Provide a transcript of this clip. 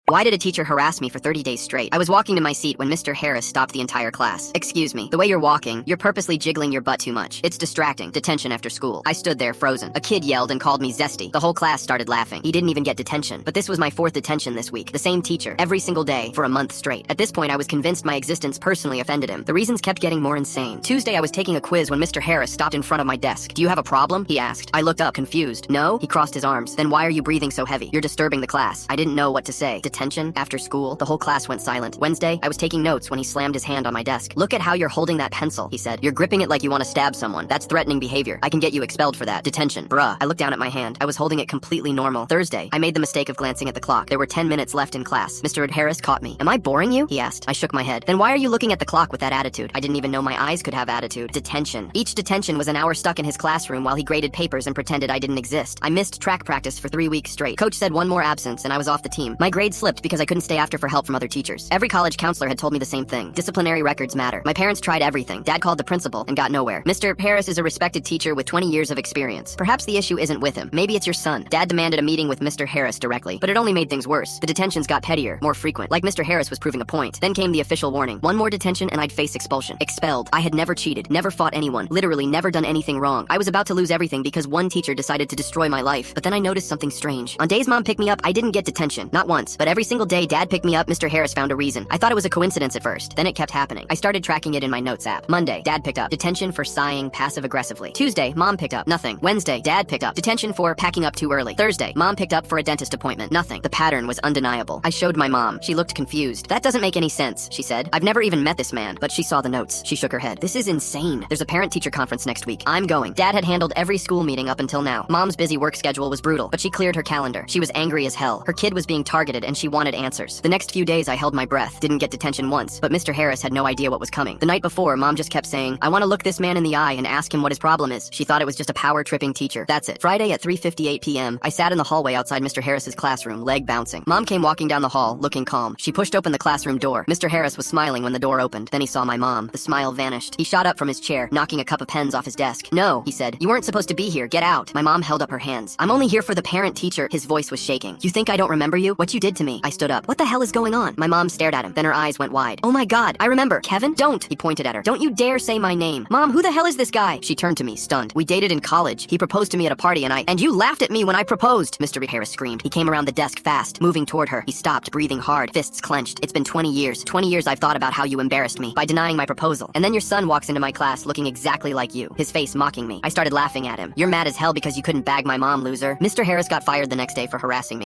Why did a teacher harass me for 30 days straight? I was walking to my seat when Mr. Harris stopped the entire class. Excuse me, the way you're walking, you're purposely jiggling your butt too much. It's distracting. Detention after school. I stood there frozen. A kid yelled and called me zesty. The whole class started laughing. He didn't even get detention. But this was my 4th detention this week. The same teacher, every single day, for a month straight. At this point, I was convinced my existence personally offended him. The reasons kept getting more insane. Tuesday, I was taking a quiz when Mr. Harris stopped in front of my desk. Do you have a problem? He asked. I looked up, confused. No? He crossed his arms. Then why are you breathing so heavy? You're disturbing the class. I didn't know what to say. Detention? After school? The whole class went silent. Wednesday, I was taking notes when he slammed his hand on my desk. Look at how you're holding that pencil, he said. You're gripping it like you want to stab someone. That's threatening behavior. I can get you expelled for that. Detention. Bruh. I looked down at my hand. I was holding it completely normal. Thursday, I made the mistake of glancing at the clock. There were 10 minutes left in class. Mr. Harris caught me. Am I boring you? He asked. I shook my head. Then why are you looking at the clock with that attitude? I didn't even know my eyes could have attitude. Detention. Each detention was an hour stuck in his classroom while he graded papers and pretended I didn't exist. I missed track practice for 3 weeks straight. Coach said one more absence and I was off the team. My grade slipped because I couldn't stay after for help from other teachers. Every college counselor had told me the same thing. Disciplinary records matter. My parents tried everything. Dad called the principal and got nowhere. Mr. Harris is a respected teacher with 20 years of experience. Perhaps the issue isn't with him. Maybe it's your son. Dad demanded a meeting with Mr. Harris directly, but it only made things worse. The detentions got pettier, more frequent. Like Mr. Harris was proving a point. Then came the official warning. One more detention and I'd face expulsion. Expelled. I had never cheated, never fought anyone, literally never done anything wrong. I was about to lose everything because one teacher decided to destroy my life. But then I noticed something strange. On days Mom picked me up, I didn't get detention. Not once, but every single day Dad picked me up, Mr. Harris found a reason. I thought it was a coincidence at first. Then it kept happening. I started tracking it in my notes app. Monday, Dad picked up. Detention for sighing passive-aggressively. Tuesday, Mom picked up. Nothing. Wednesday, Dad picked up. Detention for packing up too early. Thursday, Mom picked up for a dentist appointment. Nothing. The pattern was undeniable. I showed my mom. She looked confused. That doesn't make any sense, she said. I've never even met this man, but she saw the notes. She shook her head. This is insane. There's a parent-teacher conference next week. I'm going. Dad had handled every school meeting up until now. Mom's busy work schedule was brutal, but she cleared her calendar. She was angry as hell. Her kid was being targeted and she wanted answers. The next few days I held my breath. Didn't get detention once, but Mr. Harris had no idea what was coming. The night before, Mom just kept saying, I want to look this man in the eye and ask him what his problem is. She thought it was just a power-tripping teacher. That's it. Friday at 3:58 p.m., I sat in the hallway outside Mr. Harris's classroom, leg bouncing. Mom came walking down the hall, looking calm. She pushed open the classroom door. Mr. Harris was smiling when the door opened. Then he saw my mom. The smile vanished. He shot up from his chair, knocking a cup of pens off his desk. No, he said. You weren't supposed to be here. Get out. My mom held up her hands. I'm only here for the parent-teacher. His voice was shaking. You think I don't remember you? What you did to me? I stood up. What the hell is going on? My mom stared at him. Then her eyes went wide. Oh my God, I remember. Kevin? Don't. He pointed at her. Don't you dare say my name. Mom, who the hell is this guy? She turned to me, stunned. We dated in college. He proposed to me at a party and you laughed at me when I proposed. Mr. Harris screamed. He came around the desk fast, moving toward her. He stopped, breathing hard, fists clenched. It's been 20 years. 20 years I've thought about how you embarrassed me by denying my proposal. And then your son walks into my class looking exactly like you, his face mocking me. I started laughing at him. You're mad as hell because you couldn't bag my mom, loser. Mr. Harris got fired the next day for harassing me.